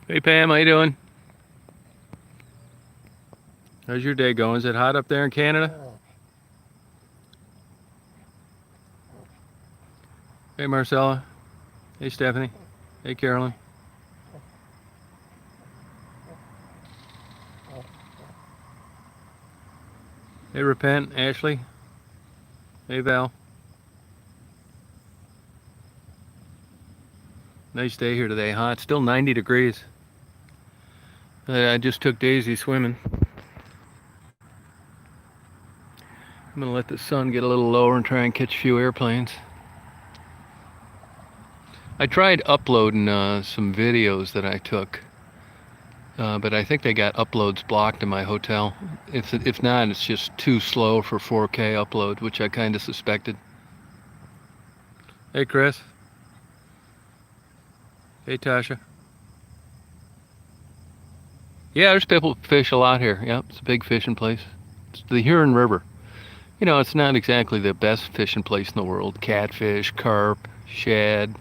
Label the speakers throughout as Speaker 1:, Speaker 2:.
Speaker 1: Hey Pam, how you doing? How's your day going? Is it hot up there in Canada? Hey Marcella. Hey Stephanie. Hey Carolyn. Hey Repent, Ashley. Hey Val. Nice day here today, huh? It's still 90 degrees. I just took Daisy swimming. I'm gonna let the sun get a little lower and try and catch a few airplanes. I tried uploading some videos that I took, but I think they got uploads blocked in my hotel. If not, it's just too slow for 4K upload, which I kind of suspected. Hey Chris. Hey Tasha. Yeah, there's people fish a lot here. Yep, it's a big fishing place. It's the Huron River. You know, it's not exactly the best fishing place in the world. Catfish, carp, shad,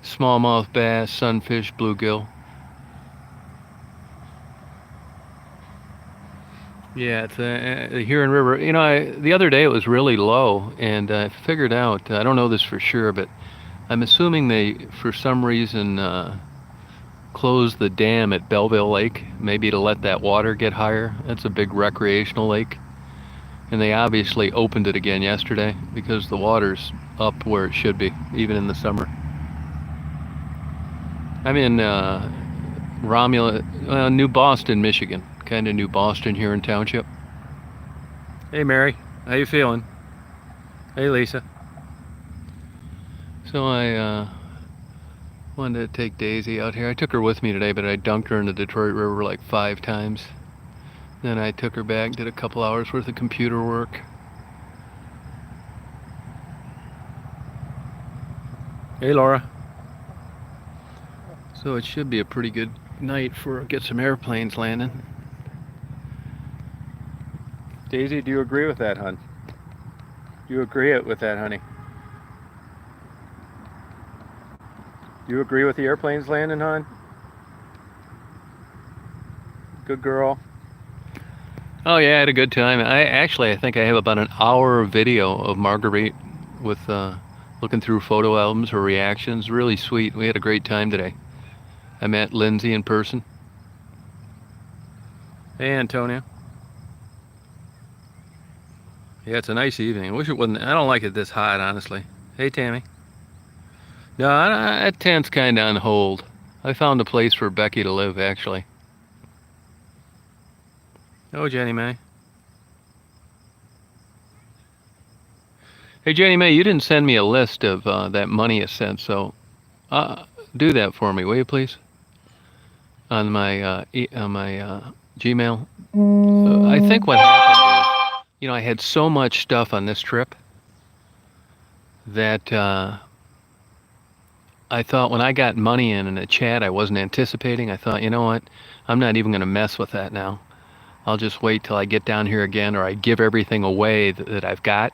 Speaker 1: smallmouth bass, sunfish, bluegill. Yeah, it's the Huron River. You know, the other day it was really low, and I figured out, I don't know this for sure, but I'm assuming they, for some reason, closed the dam at Belleville Lake, maybe to let that water get higher. That's a big recreational lake. And they obviously opened it again yesterday because the water's up where it should be, even in the summer. I'm in New Boston, Michigan. Kind of New Boston here in Township. Hey Mary, how you feeling? Hey Lisa. So I wanted to take Daisy out here. I took her with me today, but I dunked her in the Detroit River like 5 times. Then I took her back, did a couple hours worth of computer work. Hey Laura. So it should be a pretty good night for get some airplanes landing. Daisy, do you agree with that, hon? Do you agree with that, honey? Do you agree with the airplanes landing, hon? Good girl. Oh yeah, I had a good time. I think I have about an hour video of Marguerite with looking through photo albums, her reactions. Really sweet. We had a great time today. I met Lindsay in person. Hey Antonio. Yeah, it's a nice evening. I wish it wasn't. I don't like it this hot, honestly. Hey Tammy. No, that tent's kind of on hold. I found a place for Becky to live, actually. Oh, Jenny Mae. Hey, Jenny Mae, you didn't send me a list of that money you sent, so do that for me, will you, please? On my Gmail. I think what happened is, you know, I had so much stuff on this trip that I thought when I got money in a chat I wasn't anticipating, I thought, you know what, I'm not even going to mess with that now. I'll just wait till I get down here again, or I give everything away that I've got,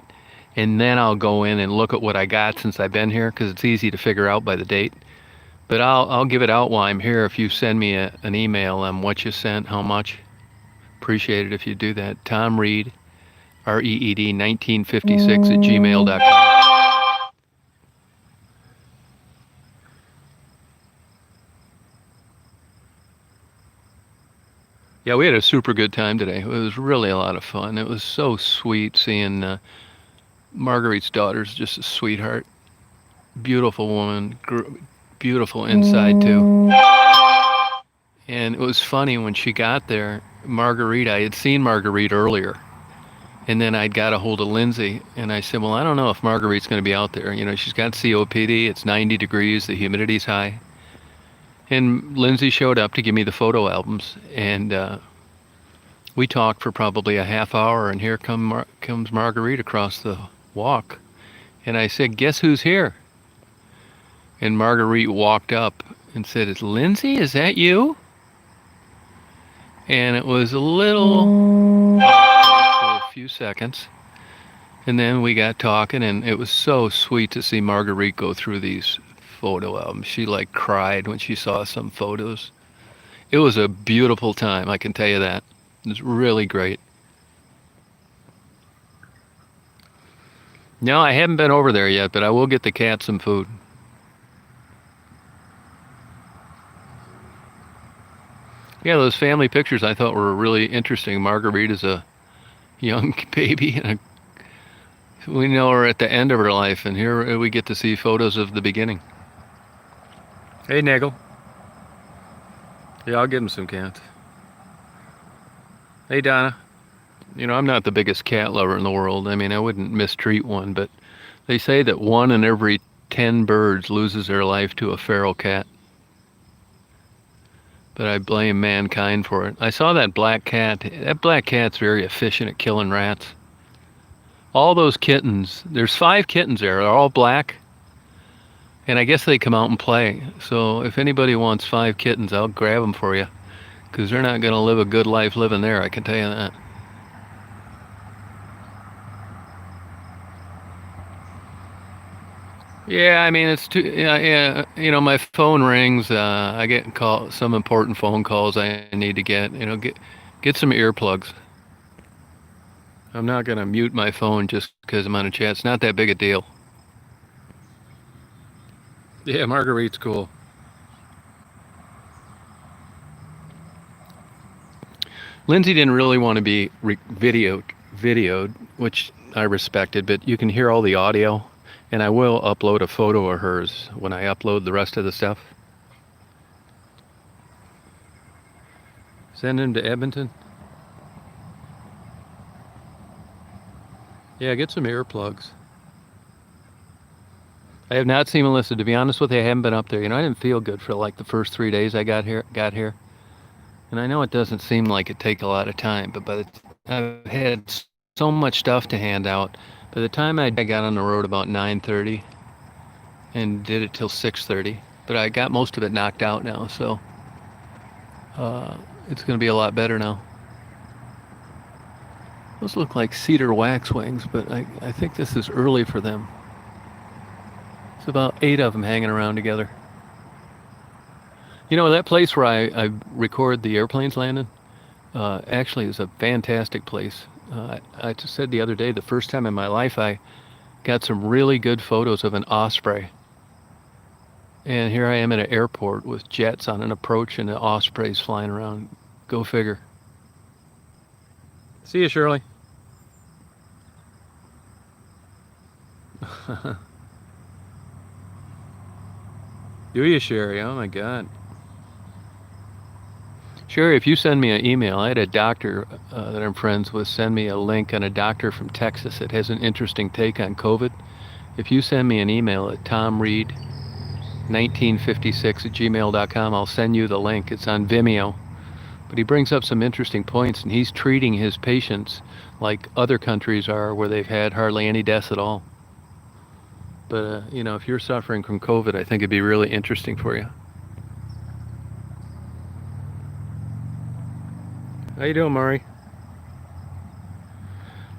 Speaker 1: and then I'll go in and look at what I got since I've been here, because it's easy to figure out by the date. But I'll give it out while I'm here if you send me an email on what you sent, how much. Appreciate it if you do that. Tom Reed, REED 1956 at gmail.com. Yeah, we had a super good time today. It was really a lot of fun. It was so sweet seeing Marguerite's daughter's just a sweetheart. Beautiful woman, beautiful inside too. And it was funny when she got there, Marguerite, I had seen Marguerite earlier. And then I'd got a hold of Lindsay, and I said, well, I don't know if Marguerite's going to be out there. You know, she's got COPD, it's 90 degrees, the humidity's high. And Lindsay showed up to give me the photo albums, and we talked for probably a half hour, and here comes Marguerite across the walk. And I said, guess who's here? And Marguerite walked up and said, is Lindsay, is that you? And it was a little awkward for a few seconds. And then we got talking, and it was so sweet to see Marguerite go through these photo albums. She like cried when she saw some photos. It was a beautiful time, I can tell you that. It was really great. No, I haven't been over there yet, but I will get the cat some food. Yeah, those family pictures I thought were really interesting. Marguerite is a young baby, and we know her at the end of her life, and here we get to see photos of the beginning. Hey, Nagel. Yeah, I'll give him some cats. Hey, Donna. I'm not the biggest cat lover in the world. I mean, I wouldn't mistreat one, but they say that 1 in every 10 birds loses their life to a feral cat. But I blame mankind for it. I saw that black cat. That black cat's very efficient at killing rats. All those kittens, there's 5 kittens there. They're all black. And I guess they come out and play. So if anybody wants 5 kittens, I'll grab them for you. Because they're not going to live a good life living there, I can tell you that. Yeah, I mean it's too. Yeah, yeah. My phone rings. I get some important phone calls I need to get. Get some earplugs. I'm not gonna mute my phone just because I'm on a chat. It's not that big a deal. Yeah, Marguerite's cool. Lindsay didn't really want to be videoed, which I respected, but you can hear all the audio, and I will upload a photo of hers when I upload the rest of the stuff. Send him to Edmonton. Yeah, get some earplugs. I have not seen Melissa. To be honest with you, I haven't been up there. I didn't feel good for like the first 3 days I got here. And I know it doesn't seem like it take a lot of time, but I've had so much stuff to hand out. By the time I got on the road about 9:30 and did it till 6:30, but I got most of it knocked out now, so it's going to be a lot better now. Those look like cedar waxwings, but I think this is early for them. It's about 8 of them hanging around together. That place where I record the airplanes landing, actually is a fantastic place. I just said the other day, the first time in my life I got some really good photos of an osprey. And here I am at an airport with jets on an approach and the ospreys flying around. Go figure. See you, Shirley. Do you, Sherry? Oh my God. Sherry, if you send me an email, I had a doctor that I'm friends with send me a link on a doctor from Texas that has an interesting take on COVID. If you send me an email at tomreed1956@gmail.com, I'll send you the link. It's on Vimeo. But he brings up some interesting points, and he's treating his patients like other countries are where they've had hardly any deaths at all. But, if you're suffering from COVID, I think it'd be really interesting for you. How you doing, Mari?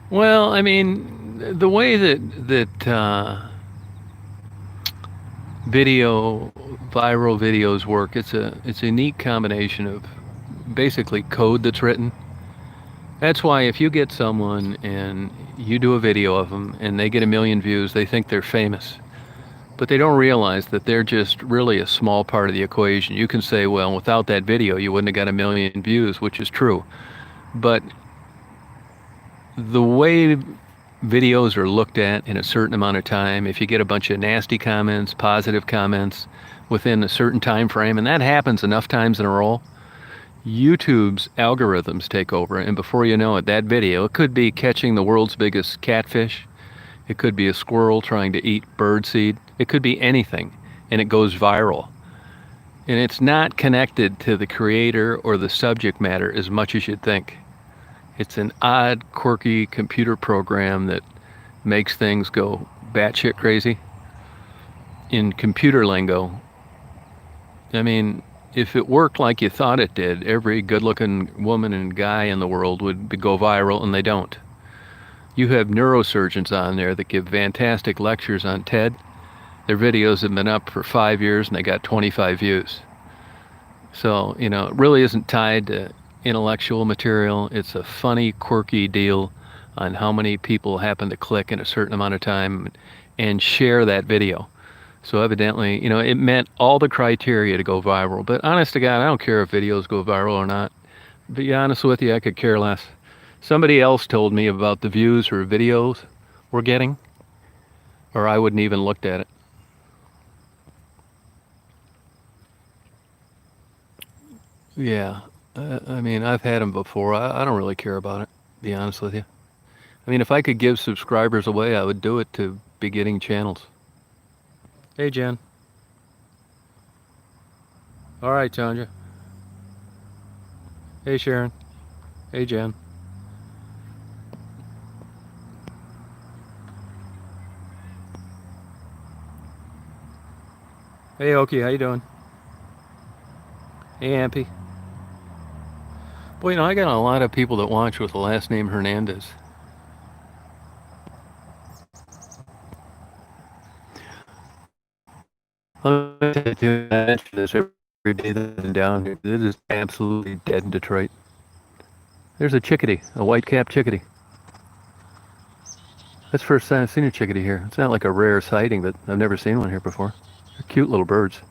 Speaker 1: Well, I mean, the way that viral videos work, it's a unique combination of basically code that's written. That's why if you get someone and you do a video of them and they get 1 million views, they think they're famous. But they don't realize that they're just really a small part of the equation. You can say, well, without that video, you wouldn't have got 1 million views, which is true. But the way videos are looked at in a certain amount of time, if you get a bunch of nasty comments, positive comments within a certain time frame, and that happens enough times in a row, YouTube's algorithms take over, and before you know it, that video, it could be catching the world's biggest catfish, it could be a squirrel trying to eat birdseed, it could be anything, and it goes viral. And it's not connected to the creator or the subject matter as much as you'd think. It's an odd, quirky computer program that makes things go batshit crazy. In computer lingo, I mean, if it worked like you thought it did, every good-looking woman and guy in the world would go viral, and they don't. You have neurosurgeons on there that give fantastic lectures on TED. Their videos have been up for 5 years, and they got 25 views. So, it really isn't tied to intellectual material. It's a funny, quirky deal on how many people happen to click in a certain amount of time and share that video. So evidently, it met all the criteria to go viral. But honest to God, I don't care if videos go viral or not. To be honest with you, I could care less. Somebody else told me about the views her videos were getting, or I wouldn't even looked at it. Yeah, I mean, I've had them before. I don't really care about it, to be honest with you. I mean, if I could give subscribers away, I would do it to beginning channels. Hey, Jen. All right, Tanya. Hey, Sharon. Hey, Jen. Hey, Oki. How you doing? Hey, Ampy. Boy, I got a lot of people that watch with the last name Hernandez. Let me tell you, I mention this every day that I'm down here. It is absolutely dead in Detroit. There's a chickadee, a white-capped chickadee. That's the first time I've seen a chickadee here. It's not like a rare sighting, but I've never seen one here before. They're cute little birds.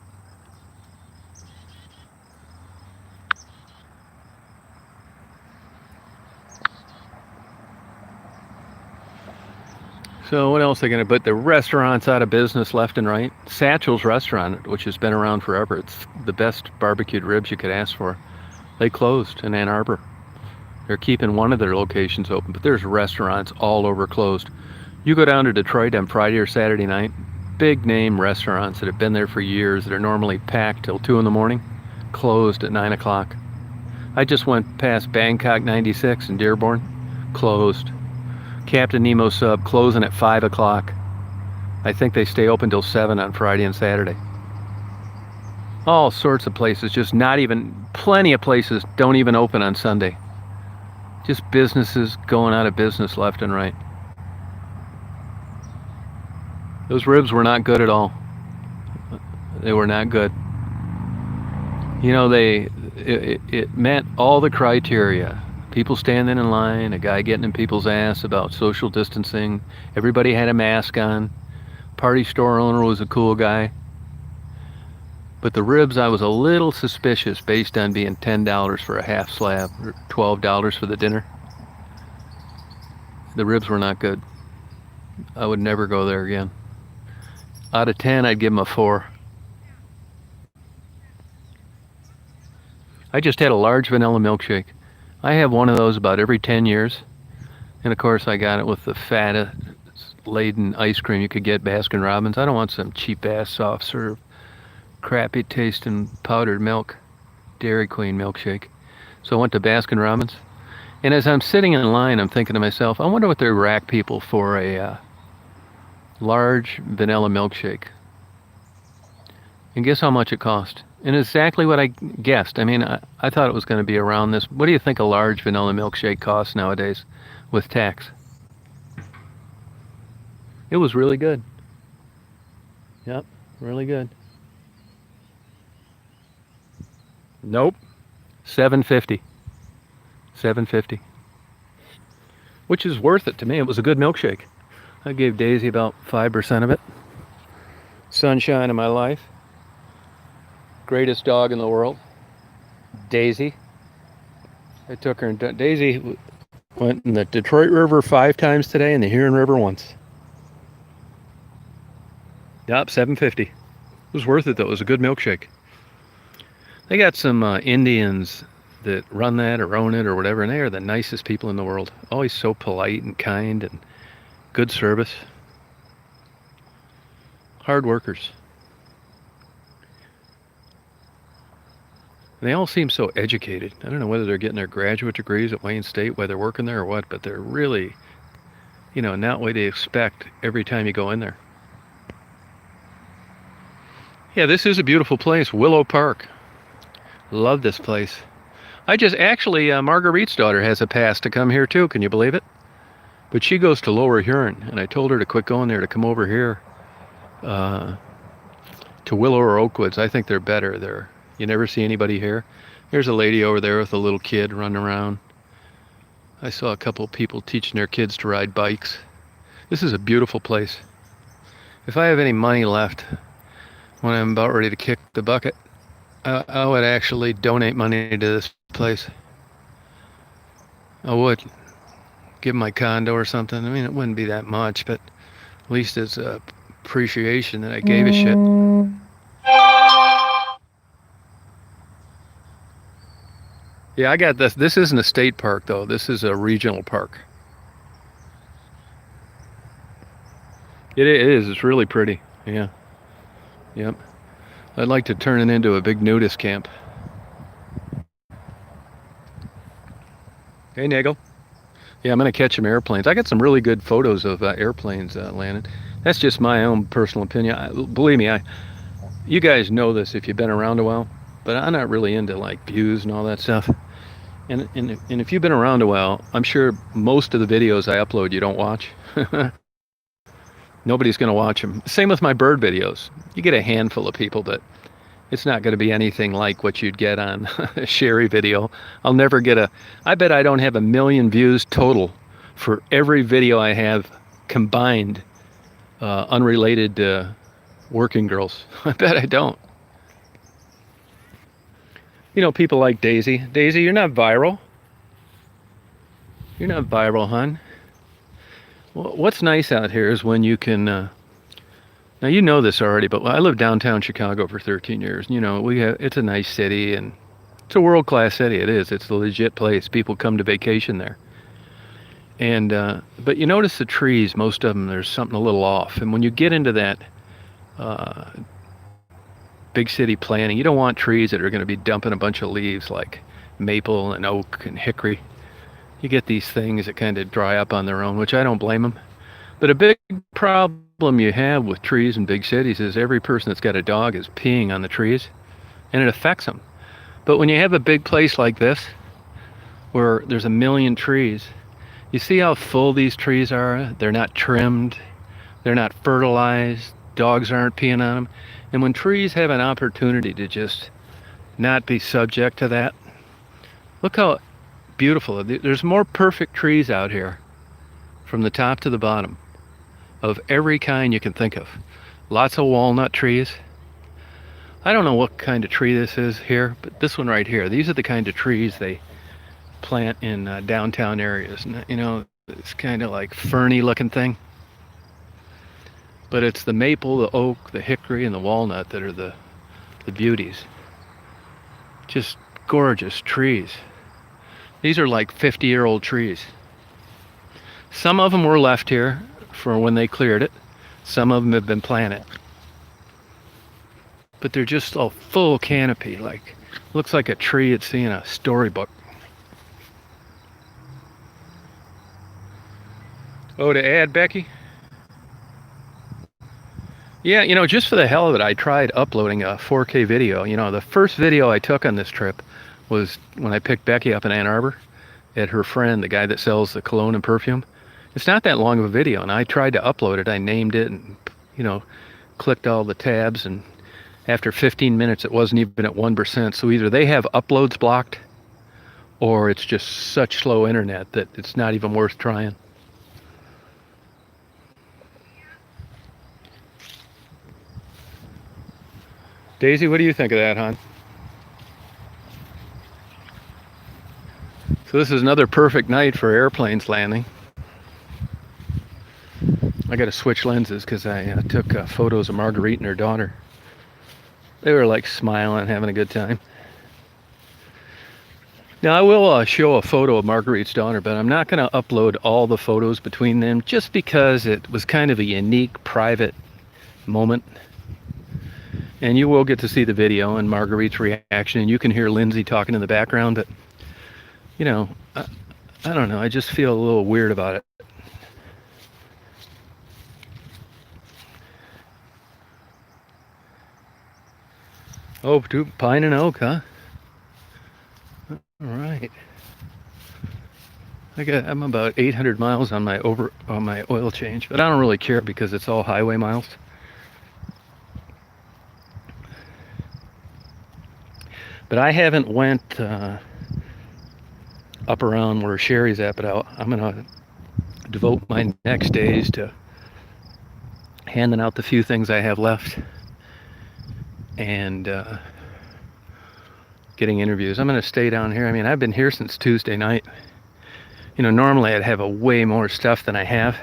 Speaker 1: So what else are they gonna? But the restaurants out of business left and right. Satchel's Restaurant, which has been around forever, it's the best barbecued ribs you could ask for. They closed in Ann Arbor. They're keeping one of their locations open, but there's restaurants all over closed. You go down to Detroit on Friday or Saturday night, big name restaurants that have been there for years that are normally packed till 2 in the morning, closed at 9 o'clock. I just went past Bangkok 96 in Dearborn, closed. Captain Nemo Sub closing at 5 o'clock. I think they stay open till 7 on Friday and Saturday. All sorts of places, just not even, plenty of places don't even open on Sunday. Just businesses going out of business left and right. Those ribs were not good at all. They were not good. It met all the criteria. People standing in line, a guy getting in people's ass about social distancing. Everybody had a mask on. Party store owner was a cool guy. But the ribs, I was a little suspicious based on being $10 for a half slab or $12 for the dinner. The ribs were not good. I would never go there again. Out of 10, I'd give them a 4. I just had a large vanilla milkshake. I have one of those about every 10 years. And of course, I got it with the fattest laden ice cream you could get, Baskin Robbins. I don't want some cheap ass soft serve, crappy tasting powdered milk, Dairy Queen milkshake. So I went to Baskin Robbins. And as I'm sitting in line, I'm thinking to myself, I wonder what they rack people for a large vanilla milkshake. And guess how much it cost? And exactly what I guessed. I mean, I thought it was going to be around this. What do you think a large vanilla milkshake costs nowadays with tax? It was really good. Yep, really good. Nope. 750. 750. Which is worth it to me. It was a good milkshake. I gave Daisy about 5% of it. Sunshine of my life. Greatest dog in the world. Daisy. I took her and Daisy went in the Detroit River 5 times today and the Huron River once. Yup, 750. It was worth it though. It was a good milkshake. They got some Indians that run that or own it or whatever, and they are the nicest people in the world. Always so polite and kind and good service. Hard workers. They all seem so educated. I don't know whether they're getting their graduate degrees at Wayne State, whether they're working there or what, but they're really, not what they expect every time you go in there. Yeah, this is a beautiful place, Willow Park. Love this place. Marguerite's daughter has a pass to come here too, can you believe it? But she goes to Lower Huron, and I told her to quit going there, to come over here to Willow or Oakwoods. I think they're better. You never see anybody here. There's a lady over there with a little kid running around. I saw a couple of people teaching their kids to ride bikes. This is a beautiful place. If I have any money left when I'm about ready to kick the bucket, I would actually donate money to this place. I would give my condo or something. I mean, it wouldn't be that much, but at least it's a appreciation that I gave a shit. Yeah, I got this. This isn't a state park, though. This is a regional park. It is. It's really pretty. Yeah. Yep. I'd like to turn it into a big nudist camp. Hey, Nagel. Yeah, I'm going to catch some airplanes. I got some really good photos of airplanes landing. That's just my own personal opinion. Believe me, you guys know this if you've been around a while, but I'm not really into like views and all that stuff. And if you've been around a while, I'm sure most of the videos I upload you don't watch. Nobody's going to watch them. Same with my bird videos. You get a handful of people, but it's not going to be anything like what you'd get on a Sherry video. I'll never get I bet I don't have 1 million views total for every video I have combined, unrelated working girls. I bet I don't. You know, people like Daisy. Daisy, you're not viral. You're not viral, hon. Well, what's nice out here is when you can, now you know this already, but I lived downtown Chicago for 13 years. You know, it's a nice city and it's a world-class city. It is. It's a legit place. People come to vacation there. And, but you notice the trees, most of them, there's something a little off. And when you get into that big city planning, you don't want trees that are going to be dumping a bunch of leaves like maple and oak and hickory. You get these things that kind of dry up on their own, which I don't blame them. But a big problem you have with trees in big cities is every person that's got a dog is peeing on the trees, and it affects them. But when you have a big place like this, where there's 1 million trees, you see how full these trees are? They're not trimmed, they're not fertilized, dogs aren't peeing on them. And when trees have an opportunity to just not be subject to that, look how beautiful. There's more perfect trees out here from the top to the bottom of every kind you can think of. Lots of walnut trees. I don't know what kind of tree this is here, but this one right here, these are the kind of trees they plant in downtown areas. You know, it's kind of like ferny looking thing. But it's the maple, the oak, the hickory, and the walnut that are the beauties. Just gorgeous trees. These are like 50-year-old trees. Some of them were left here for when they cleared it. Some of them have been planted. But they're just all full canopy, like looks like a tree you'd see in a storybook. Oh, to add, Becky? Yeah, you know, just for the hell of it, I tried uploading a 4K video. You know, the first video I took on this trip was when I picked Becky up in Ann Arbor at her friend, the guy that sells the cologne and perfume. It's not that long of a video, and I tried to upload it. I named it and, you know, clicked all the tabs, and after 15 minutes, it wasn't even at 1%. So either they have uploads blocked, or it's just such slow internet that it's not even worth trying. Daisy, what do you think of that, hon? So this is another perfect night for airplanes landing. I got to switch lenses because I took photos of Marguerite and her daughter. They were like smiling, having a good time. Now I will show a photo of Marguerite's daughter, but I'm not going to upload all the photos between them just because it was kind of a unique, private moment. And you will get to see the video and Marguerite's reaction, and you can hear Lindsay talking in the background, but, you know, I don't know, I just feel a little weird about it. Oh, pine and oak, huh? All right. I'm about 800 miles on my oil change, but I don't really care because it's all highway miles. But I haven't went up around where Sherry's at, but I'm going to devote my next days to handing out the few things I have left and getting interviews. I'm going to stay down here. I mean, I've been here since Tuesday night. You know, normally I'd have a way more stuff than I have,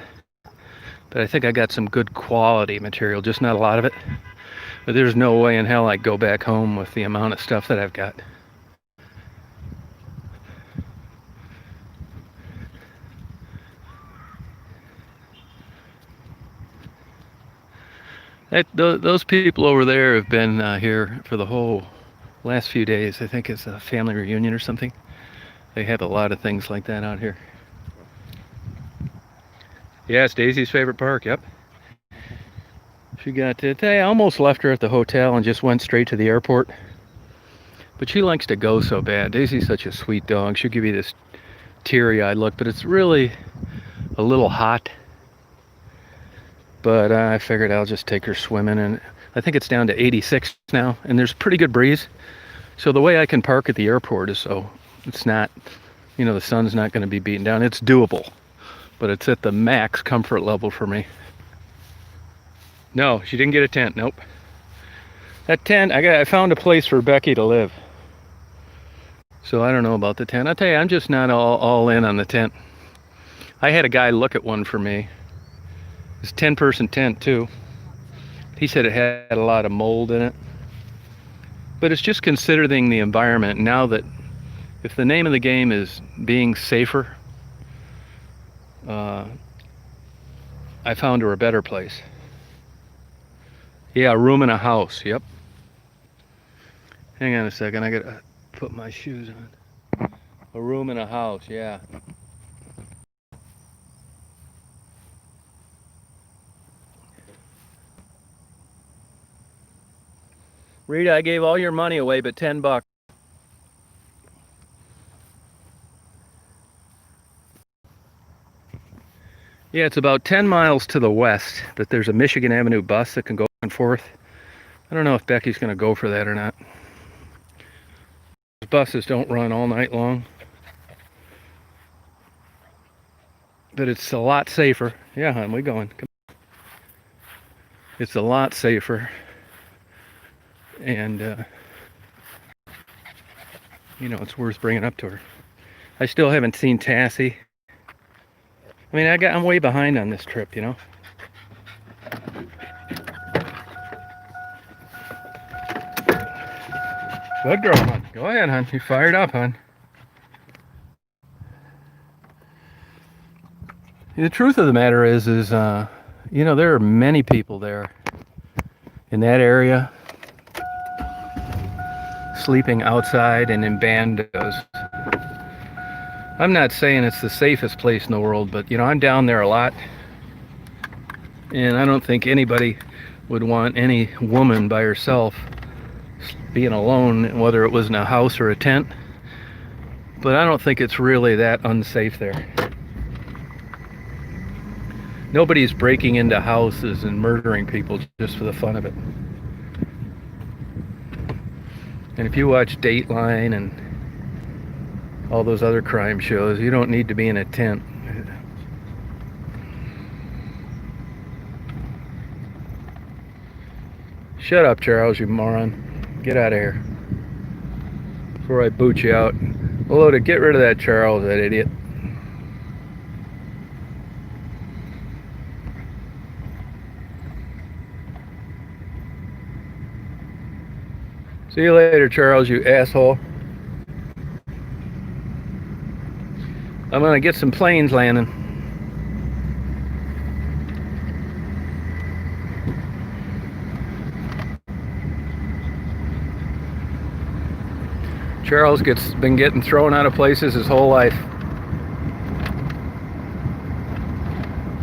Speaker 1: but I think I got some good quality material, just not a lot of it. But there's no way in hell I'd go back home with the amount of stuff that I've got. Those people over there have been here for the whole last few days. I think it's a family reunion or something. They have a lot of things like that out here. Yeah, it's Daisy's favorite park, yep. She got to, I almost left her at the hotel and just went straight to the airport. But she likes to go so bad. Daisy's such a sweet dog. She'll give you this teary-eyed look, but it's really a little hot. But I figured I'll just take her swimming, and I think it's down to 86 now, and there's a pretty good breeze. So the way I can park at the airport is so it's not, you know, the sun's not going to be beating down. It's doable, but it's at the max comfort level for me. No, she didn't get a tent. Nope. That tent, I found a place for Becky to live. So I don't know about the tent. I'll tell you, I'm just not all in on the tent. I had a guy look at one for me. It's a 10-person tent too. He said it had a lot of mold in it. But it's just considering the environment now that if the name of the game is being safer, I found her a better place. Yeah, a room in a house, yep. Hang on a second, I gotta put my shoes on. A room in a house, yeah. Rita, I gave all your money away but $10. Yeah, it's about 10 miles to the west that there's a Michigan Avenue bus that can go back and forth. I don't know if Becky's gonna go for that or not. Buses don't run all night long. But it's a lot safer. Yeah, hon, we going. Come on. It's a lot safer. And, you know, it's worth bringing up to her. I still haven't seen Tassie. I mean, I'm way behind on this trip, you know. Good girl, hon. Go ahead, hon. You fired up, hon. The truth of the matter is, you know, there are many people there in that area sleeping outside and in bandos. I'm not saying it's the safest place in the world, but, you know, I'm down there a lot. And I don't think anybody would want any woman by herself being alone, whether it was in a house or a tent. But I don't think it's really that unsafe there. Nobody's breaking into houses and murdering people just for the fun of it. And if you watch Dateline and all those other crime shows, you don't need to be in a tent. Shut up, Charles, you moron. Get out of here before I boot you out. Loaded, get rid of that Charles, that idiot. See you later, Charles, you asshole. I'm gonna get some planes landing. Charles been getting thrown out of places his whole life.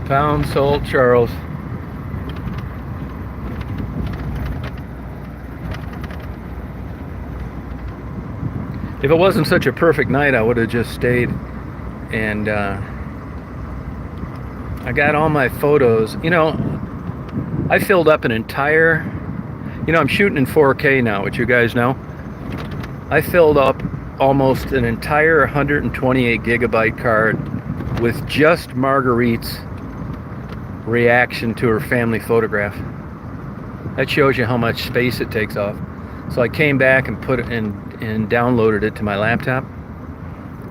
Speaker 1: Pound salt Charles. If it wasn't such a perfect night, I would have just stayed. And I got all my photos. You know, I filled up an entire, you know, I'm shooting in 4K now, which you guys know. I filled up almost an entire 128 gigabyte card with just Marguerite's reaction to her family photograph. That shows you how much space it takes off. So I came back and put it in and downloaded it to my laptop.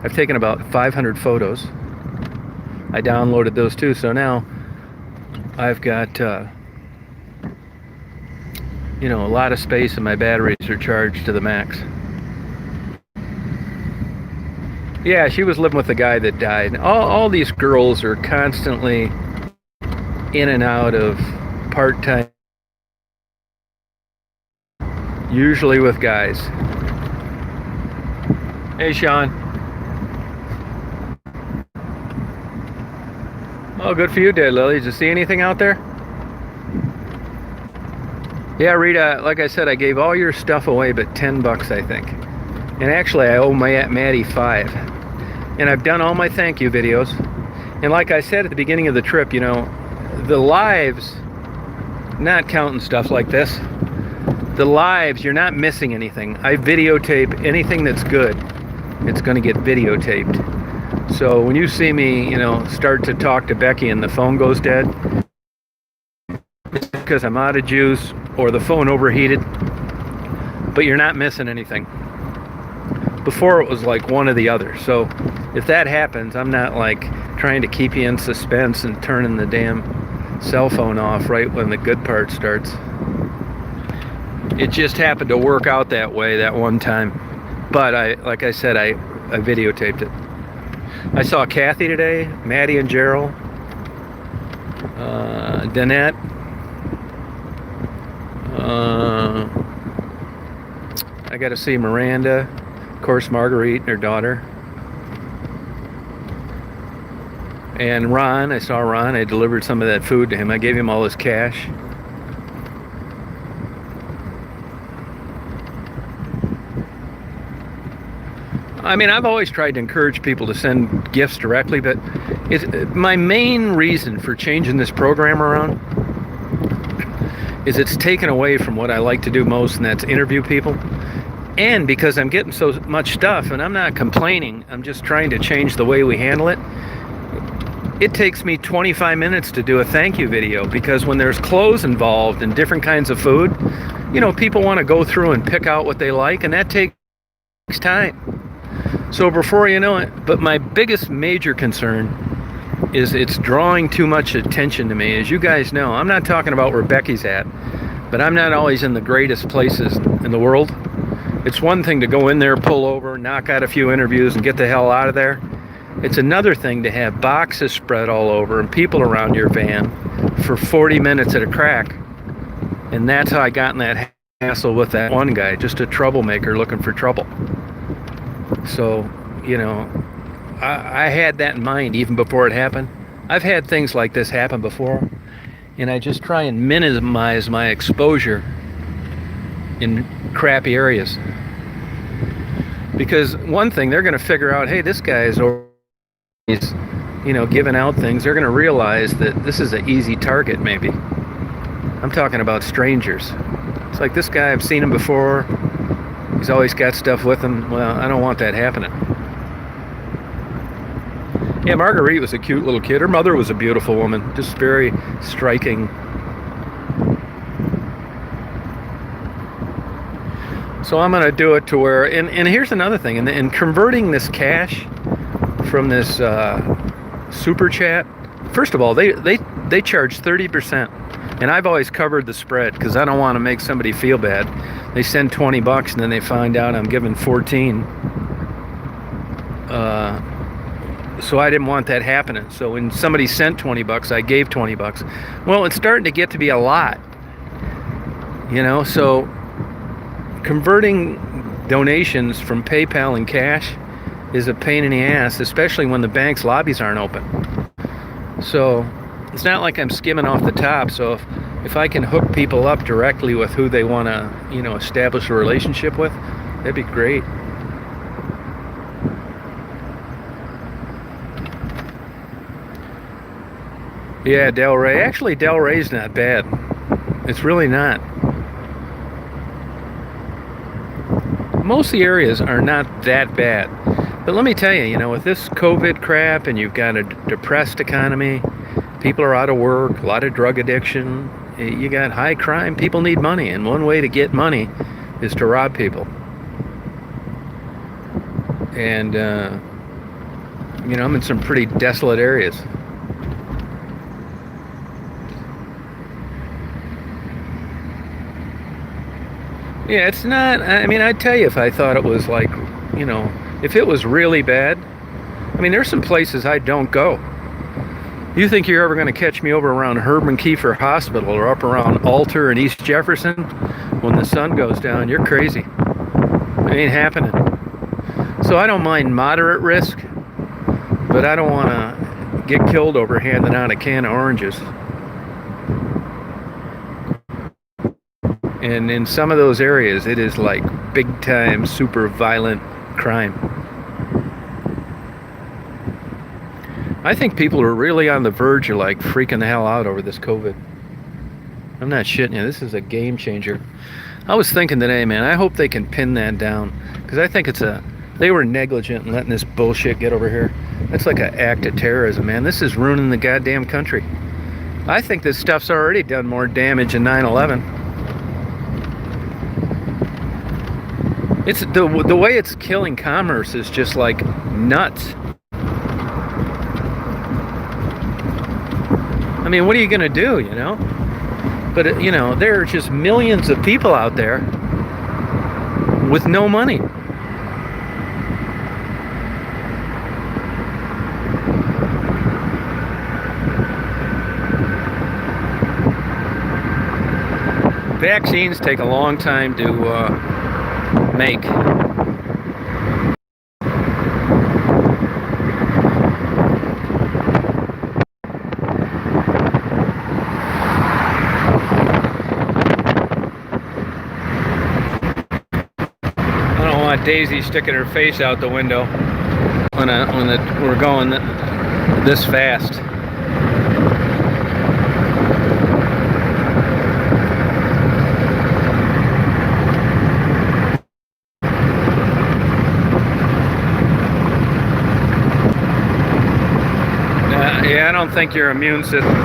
Speaker 1: I've taken about 500 photos. I downloaded those too, so now I've got you know, a lot of space and my batteries are charged to the max. Yeah, she was living with the guy that died. All these girls are constantly in and out of part-time, usually with guys. Hey, Sean. Oh, good for you, Dead Lily. Did you see anything out there? Yeah, Rita, like I said, I gave all your stuff away but $10, I think. And actually, I owe my Aunt Maddie $5. And I've done all my thank you videos. And like I said at the beginning of the trip, you know, the lives, not counting stuff like this, the lives, you're not missing anything. I videotape anything that's good. It's going to get videotaped. So when you see me, you know, start to talk to Becky and the phone goes dead, it's because I'm out of juice or the phone overheated, but you're not missing anything. Before it was like one or the other. So if that happens, I'm not like trying to keep you in suspense and turning the damn cell phone off right when the good part starts. It just happened to work out that way that one time. But like I said, I videotaped it. I saw Kathy today, Maddie and Gerald, Danette, I got to see Miranda, of course Marguerite, her daughter, and Ron. I saw Ron. I delivered some of that food to him. I gave him all his cash. I mean, I've always tried to encourage people to send gifts directly, but my main reason for changing this program around is it's taken away from what I like to do most, and that's interview people. And because I'm getting so much stuff, and I'm not complaining, I'm just trying to change the way we handle it. It takes me 25 minutes to do a thank you video, because when there's clothes involved and different kinds of food, you know, people want to go through and pick out what they like, and that takes time. So before you know it, but my biggest major concern is it's drawing too much attention to me. As you guys know, I'm not talking about where Becky's at, but I'm not always in the greatest places in the world. It's one thing to go in there, pull over, knock out a few interviews and get the hell out of there. It's another thing to have boxes spread all over and people around your van for 40 minutes at a crack. And that's how I got in that hassle with that one guy, just a troublemaker looking for trouble. So, you know, I had that in mind even before it happened. I've had things like this happen before, and I just try and minimize my exposure in crappy areas. Because one thing, they're going to figure out, hey, this guy is, you know, giving out things. They're going to realize that this is an easy target, maybe. I'm talking about strangers. It's like, this guy, I've seen him before. He's always got stuff with him. Well, I don't want that happening. Yeah, Marguerite was a cute little kid. Her mother was a beautiful woman, just very striking. So I'm going to do it to where, and here's another thing, in converting this cash from this super chat, first of all, they charge 30%. And I've always covered the spread because I don't want to make somebody feel bad. They send $20 and then they find out I'm giving 14. So I didn't want that happening. So when somebody sent $20, I gave $20. Well, it's starting to get to be a lot, you know. So converting donations from PayPal and cash is a pain in the ass, especially when the bank's lobbies aren't open. So it's not like I'm skimming off the top. So if I can hook people up directly with who they want to, you know, establish a relationship with, that'd be great. Yeah, Del Rey. Actually, Del Rey's not bad. It's really not. most of the areas are not that bad. But let me tell you, with this COVID crap and you've got a depressed economy, people are out of work, a lot of drug addiction, you got high crime, people need money. And one way to get money is to rob people. And, I'm in some pretty desolate areas. Yeah, it's not, I'd tell you if I thought it was like, if it was really bad. There's some places I don't go. You think you're ever going to catch me over around Herman Kiefer Hospital or up around Alter and East Jefferson when the sun goes down? You're crazy. It ain't happening. So I don't mind moderate risk, but I don't want to get killed over handing out a can of oranges. And in some of those areas, it is like big time, super violent crime. I think people are really on the verge of like freaking the hell out over this COVID. I'm not shitting you. This is a game changer. I was thinking today, man, I hope they can pin that down. Because I think they were negligent in letting this bullshit get over here. That's like an act of terrorism, man. This is ruining the goddamn country. I think this stuff's already done more damage than 9/11. It's the way it's killing commerce is just like nuts. What are you going to do, But, there are just millions of people out there with no money. Vaccines take a long time to make. Daisy sticking her face out the window when we're going this fast. Yeah, I don't think your immune system.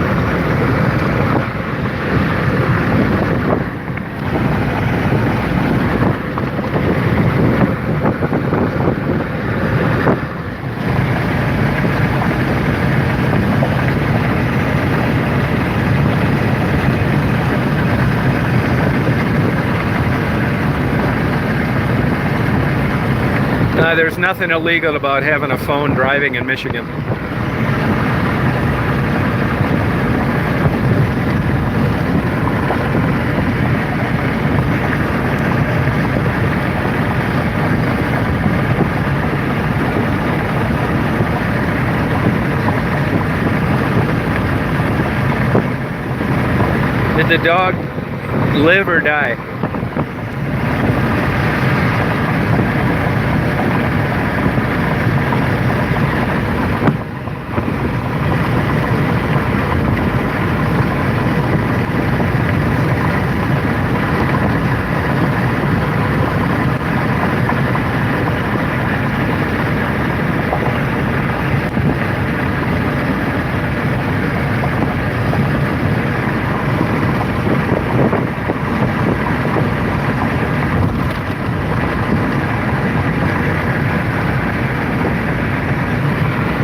Speaker 1: There's nothing illegal about having a phone driving in Michigan. Did the dog live or die?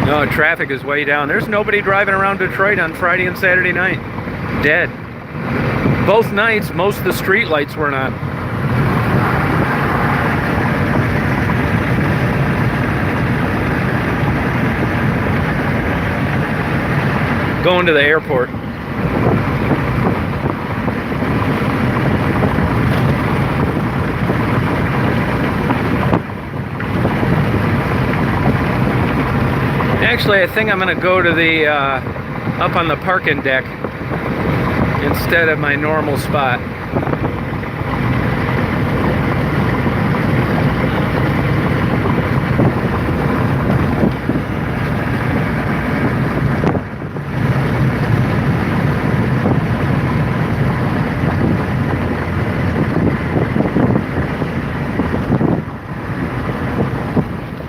Speaker 1: No, traffic is way down. There's nobody driving around Detroit on Friday and Saturday night. Dead. Both nights, most of the street lights were not. Going to the airport. Actually, I think I'm going to go to the up on the parking deck instead of my normal spot.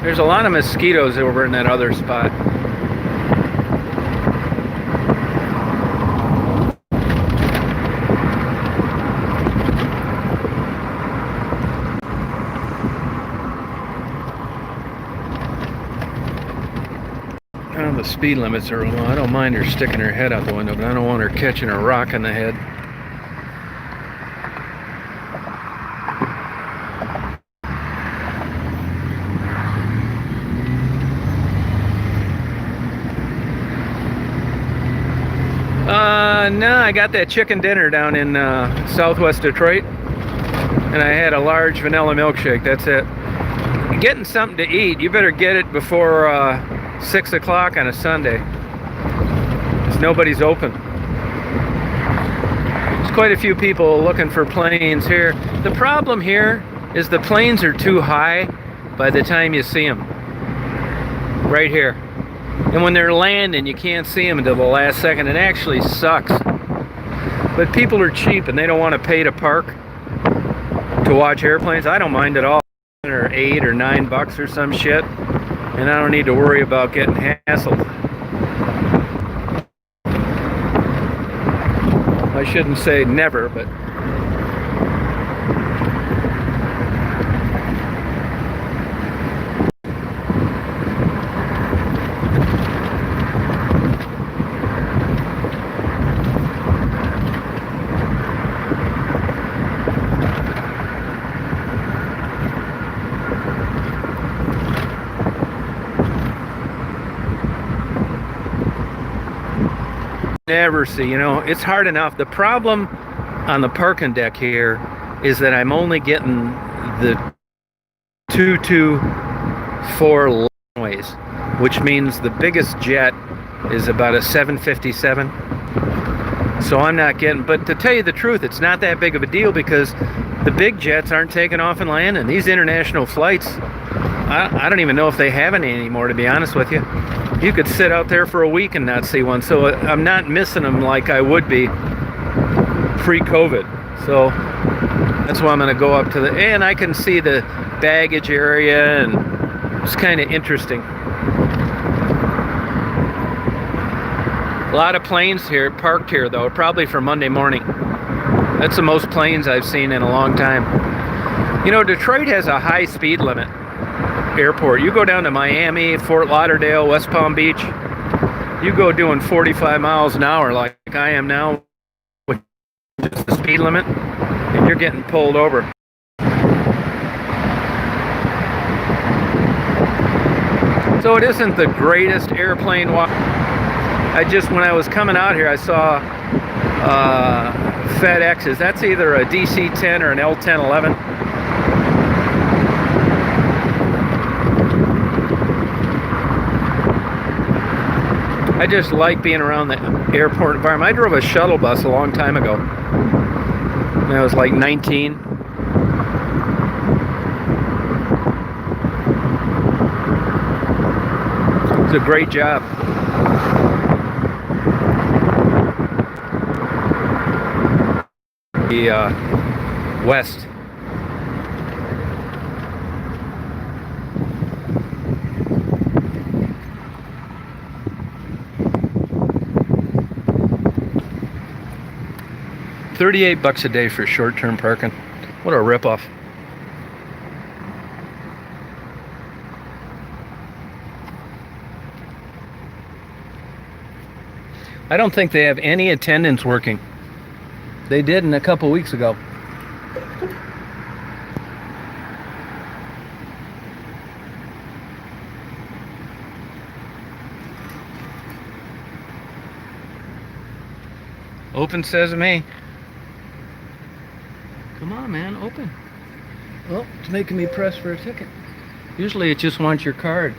Speaker 1: There's a lot of mosquitoes over in that other spot. Well, the speed limits are low. I don't mind her sticking her head out the window, but I don't want her catching a rock in the head. No, I got that chicken dinner down in southwest Detroit, and I had a large vanilla milkshake. That's it. Getting something to eat, you better get it before 6 o'clock on a Sunday, because nobody's open. There's quite a few people looking for planes here. The problem here is the planes are too high by the time you see them. Right here. And when they're landing, you can't see them until the last second. It actually sucks. But people are cheap and they don't want to pay to park to watch airplanes. I don't mind at all. Or $8 or $9 or some shit. And I don't need to worry about getting hassled. I shouldn't say never, but never see, you know, it's hard enough. The problem on the parking deck here is that I'm only getting the 224 laneways, which means the biggest jet is about a 757. So I'm not getting, but to tell you the truth, it's not that big of a deal because the big jets aren't taking off and landing. These international flights, I don't even know if they have any anymore, to be honest with you. You could sit out there for a week and not see one. So I'm not missing them like I would be pre-COVID. So that's why I'm going to go up to the, and I can see the baggage area, and it's kind of interesting. A lot of planes here parked here though, probably for Monday morning. That's the most planes I've seen in a long time. You know, Detroit has a high speed limit airport. You go down to Miami, Fort Lauderdale, West Palm Beach, you go doing 45 miles an hour like I am now, which is the speed limit, and you're getting pulled over. So it isn't the greatest airplane walk. When I was coming out here, I saw FedExes. That's either a DC-10 or an L-1011. I just like being around the airport environment. I drove a shuttle bus a long time ago. When I was like 19. It's a great job. The west. $38 a day for short-term parking. What a ripoff. I don't think they have any attendants working. They didn't a couple weeks ago. Open sesame. Come on, man, open. Well, it's making me press for a ticket. Usually it just wants your card.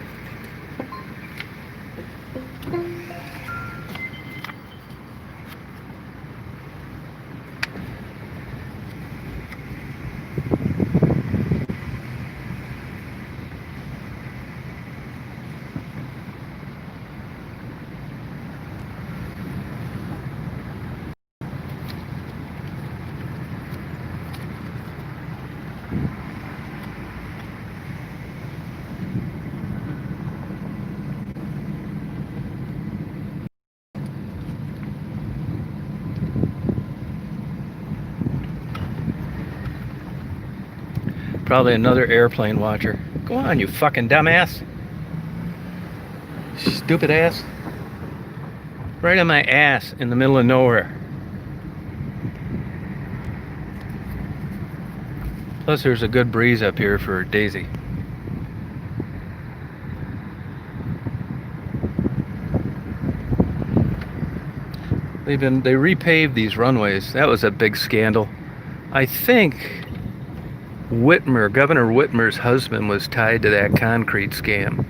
Speaker 1: Probably another airplane watcher. Go on, you fucking dumbass. Stupid ass. Right on my ass in the middle of nowhere. Plus there's a good breeze up here for Daisy. They repaved these runways. That was a big scandal. I think Governor Whitmer's husband was tied to that concrete scam.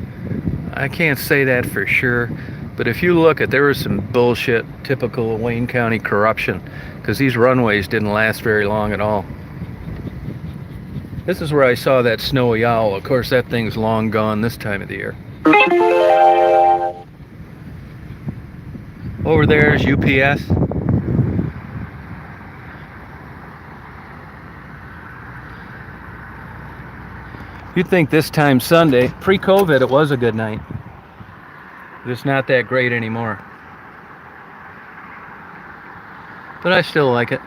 Speaker 1: I can't say that for sure, but if you look there was some bullshit, typical Wayne County corruption, because these runways didn't last very long at all. This is where I saw that snowy owl. Of course, that thing's long gone this time of the year. Over there is UPS. You'd think this time Sunday, pre-COVID, it was a good night. But it's not that great anymore. But I still like it.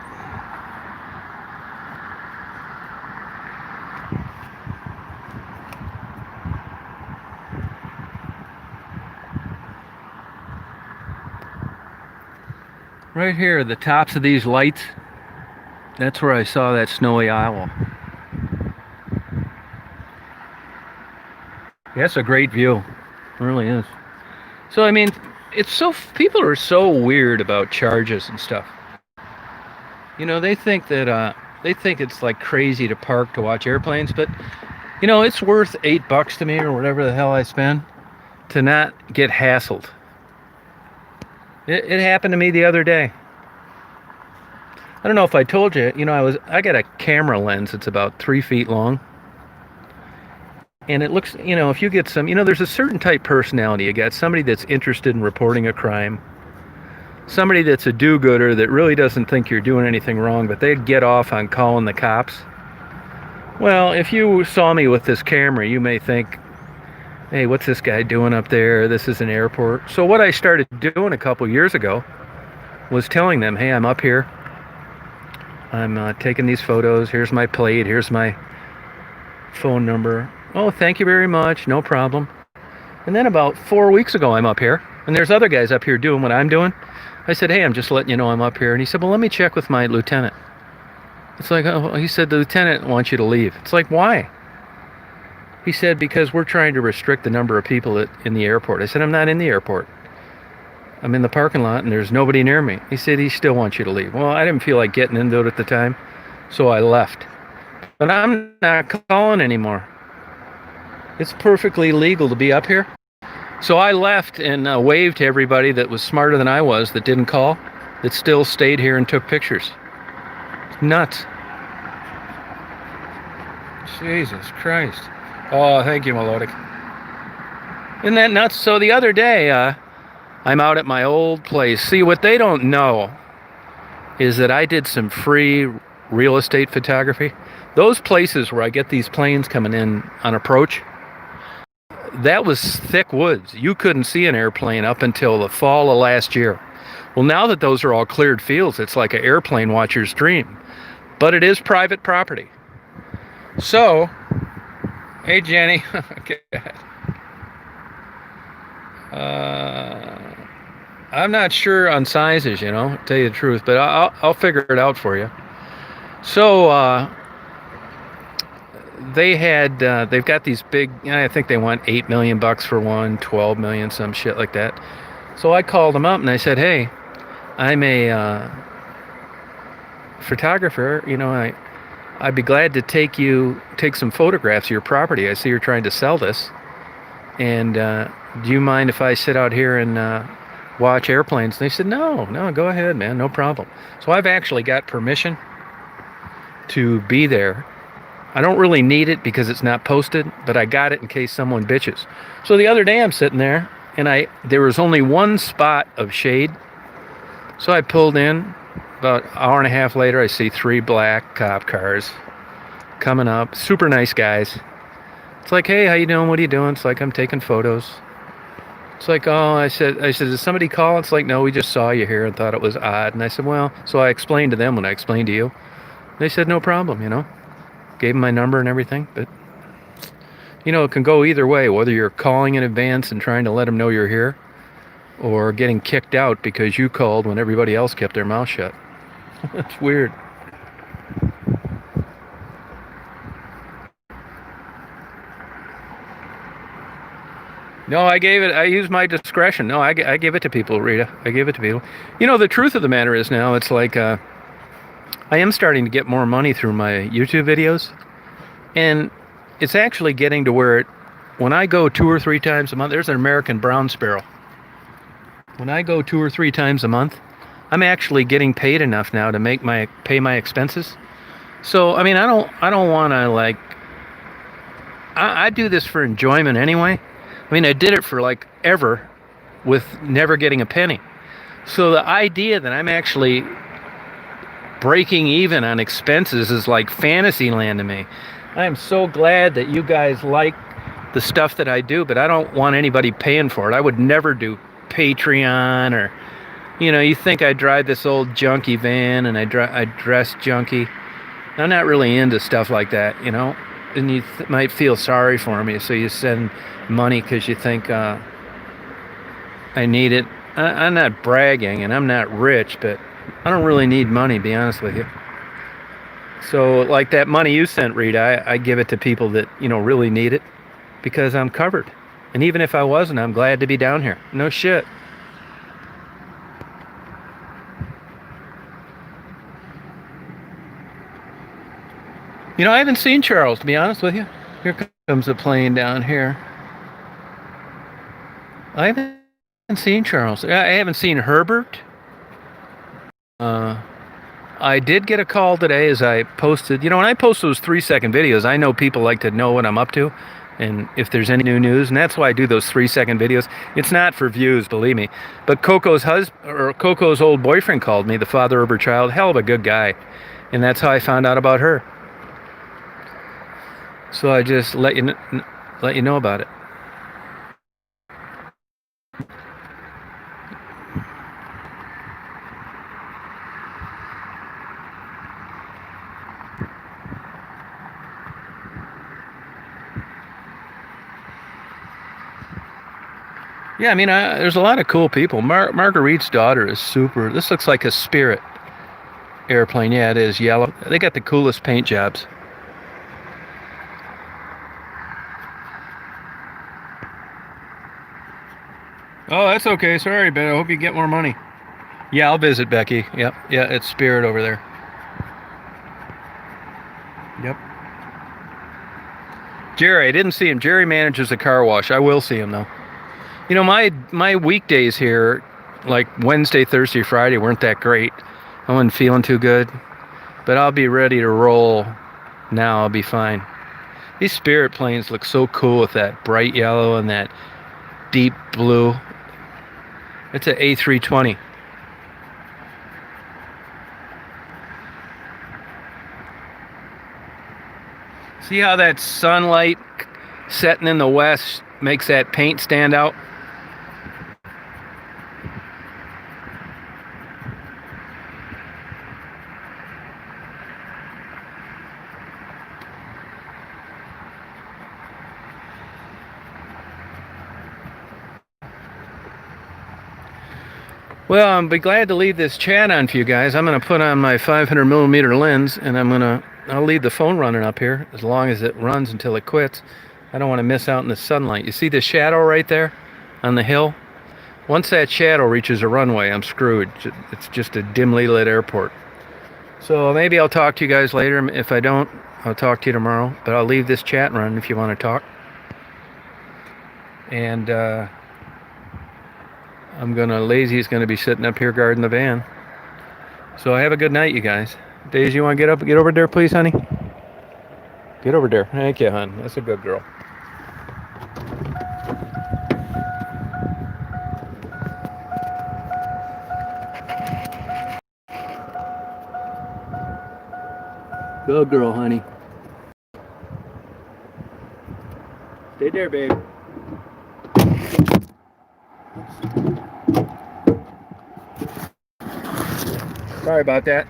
Speaker 1: Right here, the tops of these lights, that's where I saw that snowy owl. Yeah, it's a great view. It really is. So, I mean, people are so weird about charges and stuff. You know, they think it's like crazy to park to watch airplanes, but, you know, it's worth $8 to me or whatever the hell I spend to not get hassled. It happened to me the other day. I don't know if I told you, you know, I got a camera lens that's about 3 feet long. And it looks, you know, if you get some, you know, there's a certain type personality. You got somebody that's interested in reporting a crime. Somebody that's a do-gooder that really doesn't think you're doing anything wrong, but they'd get off on calling the cops. Well, if you saw me with this camera, you may think, hey, what's this guy doing up there? This is an airport. So what I started doing a couple years ago was telling them, hey, I'm up here. I'm taking these photos. Here's my plate. Here's my phone number. Oh, thank you very much. No problem. And then about 4 weeks ago, I'm up here. And there's other guys up here doing what I'm doing. I said, hey, I'm just letting you know I'm up here. And he said, well, let me check with my lieutenant. It's like, oh, he said, the lieutenant wants you to leave. It's like, why? He said, because we're trying to restrict the number of people in the airport. I said, I'm not in the airport. I'm in the parking lot and there's nobody near me. He said, he still wants you to leave. Well, I didn't feel like getting into it at the time, so I left. But I'm not calling anymore. It's perfectly legal to be up here. So I left and waved to everybody that was smarter than I was, that didn't call, that still stayed here and took pictures. It's nuts. Jesus Christ. Oh, thank you, Melodic. Isn't that nuts? So the other day, I'm out at my old place. See, what they don't know is that I did some free real estate photography. Those places where I get these planes coming in on approach, that was thick woods. You couldn't see an airplane up until the fall of last year. Well, now that those are all cleared fields, it's like an airplane watcher's dream. But it is private property. So, hey, Jenny. I'm not sure on sizes, you know, to tell you the truth, but I'll figure it out for you. So, they've got these big, I think they want $8 million for one, 12 million, some shit like that. So I called them up and I said, hey, I'm a photographer, you know, I'd be glad to take some photographs of your property. I see you're trying to sell this. And do you mind if I sit out here and watch airplanes? And they said, no, go ahead, man, no problem. So I've actually got permission to be there. I don't really need it because it's not posted, but I got it in case someone bitches. So the other day I'm sitting there, and there was only one spot of shade. So I pulled in. About an hour and a half later, I see 3 black cop cars coming up. Super nice guys. It's like, hey, how you doing? What are you doing? It's like, I'm taking photos. It's like, oh, I said, did somebody call? It's like, no, we just saw you here and thought it was odd. And I said, well, so I explained to them when I explained to you. They said, no problem, you know. gave him my number and everything. But it can go either way. Whether you're calling in advance and trying to let them know you're here, or getting kicked out because you called when everybody else kept their mouth shut. It's weird. No, I used my discretion. No, I give it to people, Rita. I give it to people. The truth of the matter is now, it's like I am starting to get more money through my YouTube videos. And it's actually getting to where when I go 2 or 3 times a month, there's an American brown sparrow. When I go 2 or 3 times a month, I'm actually getting paid enough now to pay my expenses. So, I mean, I don't want to I do this for enjoyment anyway. I mean, I did it for ever with never getting a penny. So the idea that I'm actually breaking even on expenses is like fantasy land to me. I am so glad that you guys like the stuff that I do, but I don't want anybody paying for it. I would never do Patreon or, you think I drive this old junky van and I dress junky. I'm not really into stuff like that, and you might feel sorry for me, so you send money because you think I need it. I'm not bragging and I'm not rich, but I don't really need money, to be honest with you. So like that money you sent, Rita, I give it to people that really need it because I'm covered. And even if I wasn't, I'm glad to be down here. No shit. I haven't seen Charles, to be honest with you. Here comes a plane down here. I haven't seen Charles. I haven't seen Herbert. I did get a call today as I posted. When I post those 3-second videos, I know people like to know what I'm up to and if there's any new news, and that's why I do those 3-second videos. It's not for views, believe me. But Coco's old boyfriend called me, the father of her child. Hell of a good guy. And that's how I found out about her. So I just let you know about it. Yeah, I mean, there's a lot of cool people. Marguerite's daughter is super. This looks like a Spirit airplane. Yeah, it is yellow. They got the coolest paint jobs. Oh, that's okay. Sorry, but I hope you get more money. Yeah, I'll visit Becky. Yep. Yeah, it's Spirit over there. Yep. Jerry, I didn't see him. Jerry manages a car wash. I will see him, though. My weekdays here, like Wednesday, Thursday, Friday, weren't that great. I wasn't feeling too good. But I'll be ready to roll now. I'll be fine. These Spirit planes look so cool with that bright yellow and that deep blue. It's an A320. See how that sunlight setting in the west makes that paint stand out? Well, I'll be glad to leave this chat on for you guys. I'm going to put on my 500 millimeter lens and I'll leave the phone running up here as long as it runs until it quits. I don't want to miss out in the sunlight. You see the shadow right there on the hill? Once that shadow reaches a runway, I'm screwed. It's just a dimly lit airport. So maybe I'll talk to you guys later. If I don't, I'll talk to you tomorrow. But I'll leave this chat running if you want to talk. And Lazy's going to be sitting up here guarding the van. So have a good night, you guys. Daisy, you want to get over there, please, honey? Get over there. Thank you, hon. That's a good girl. Good girl, honey. Stay there, babe. Sorry about that.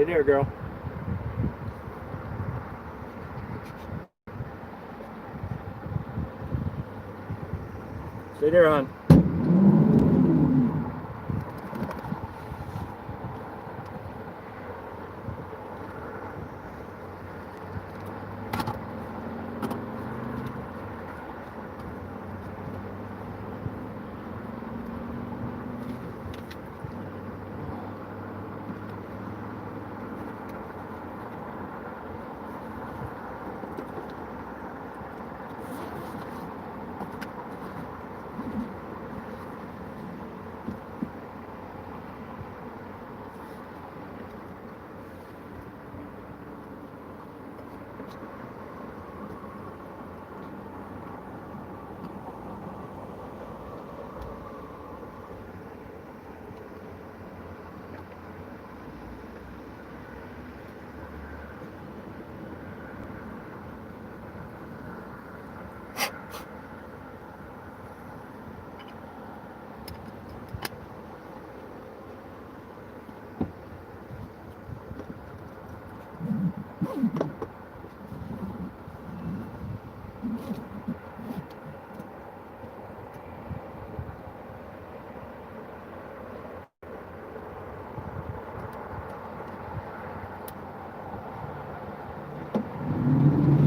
Speaker 1: Stay there, girl. Stay there, hon.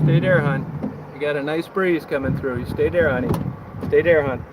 Speaker 1: Stay there, hon. You got a nice breeze coming through. You stay there, honey. Stay there, hon.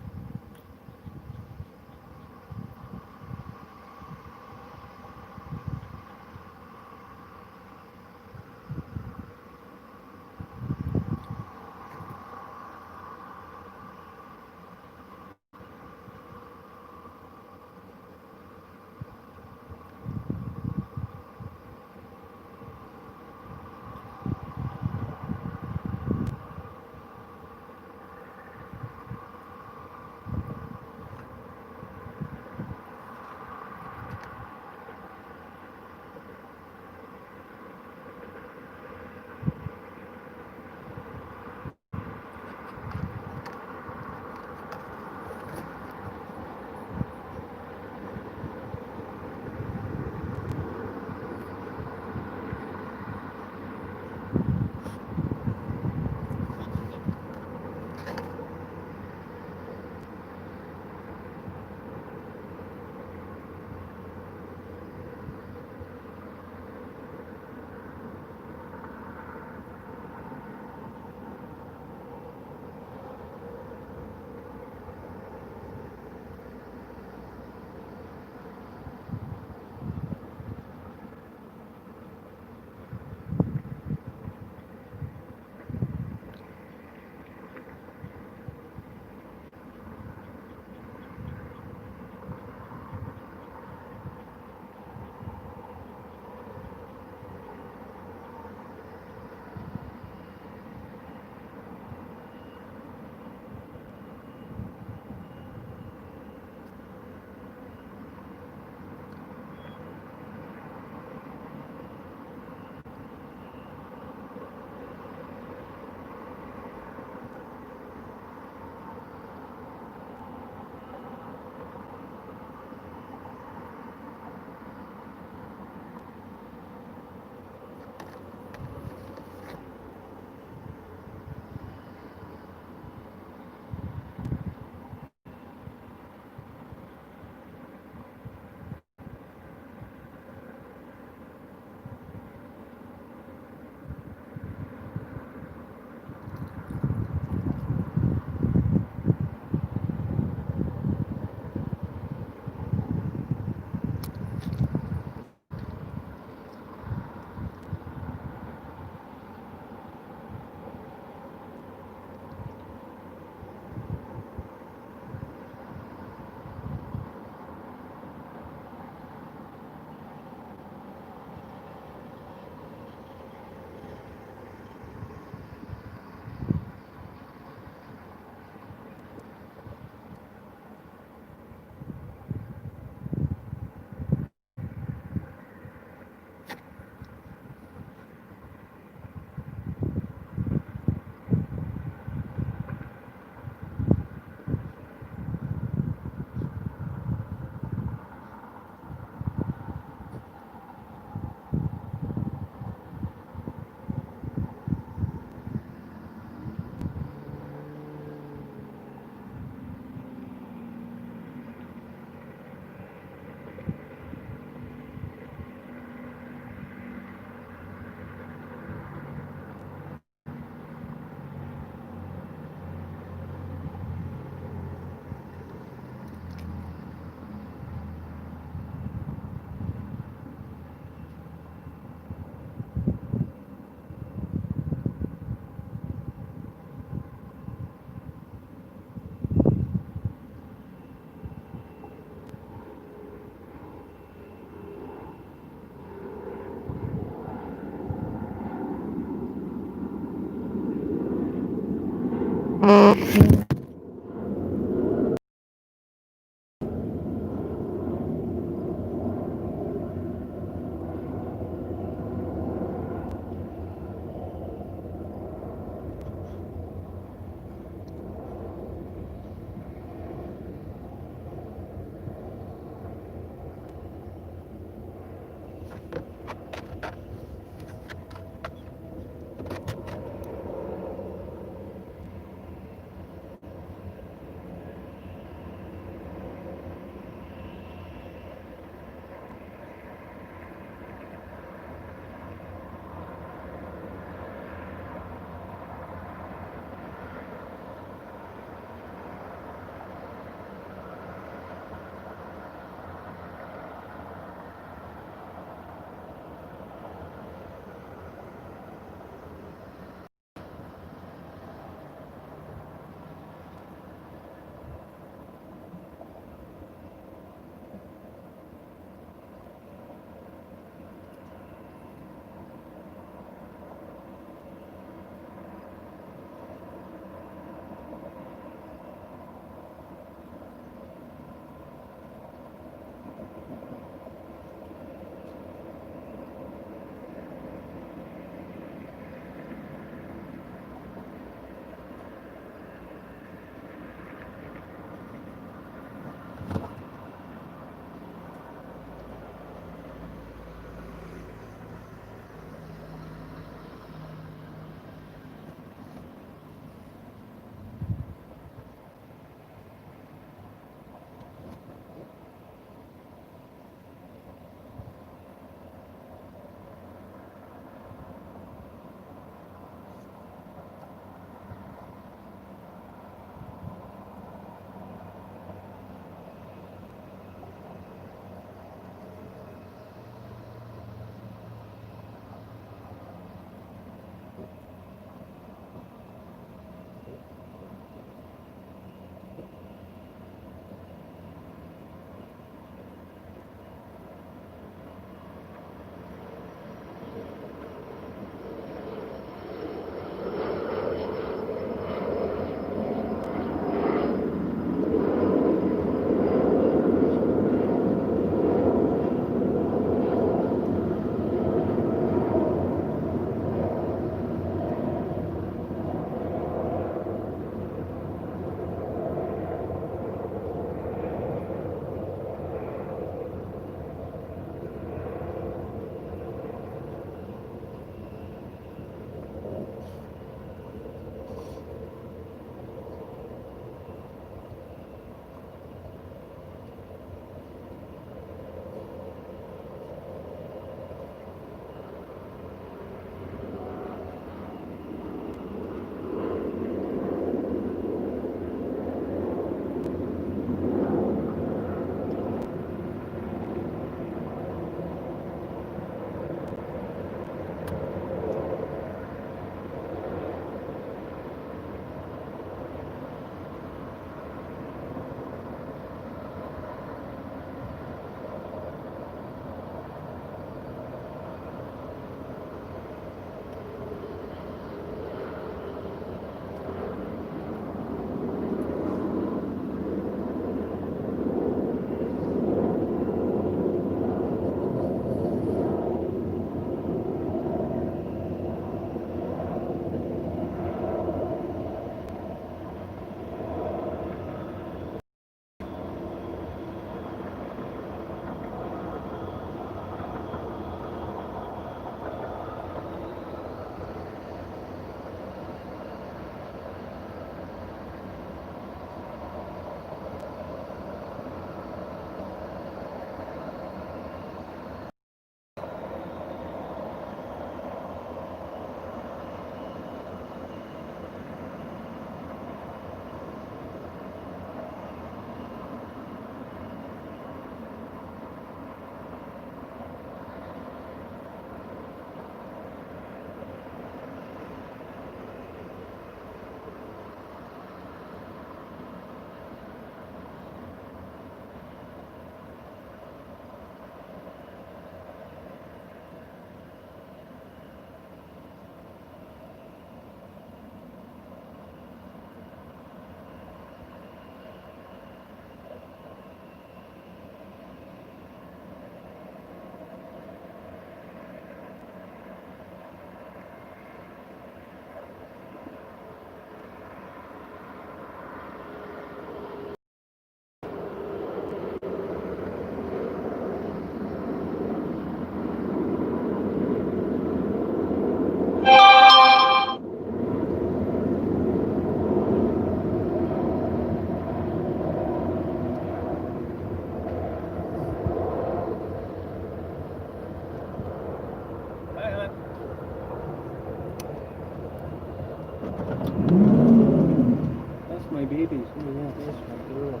Speaker 2: my babies. Oh yeah, there's my girl.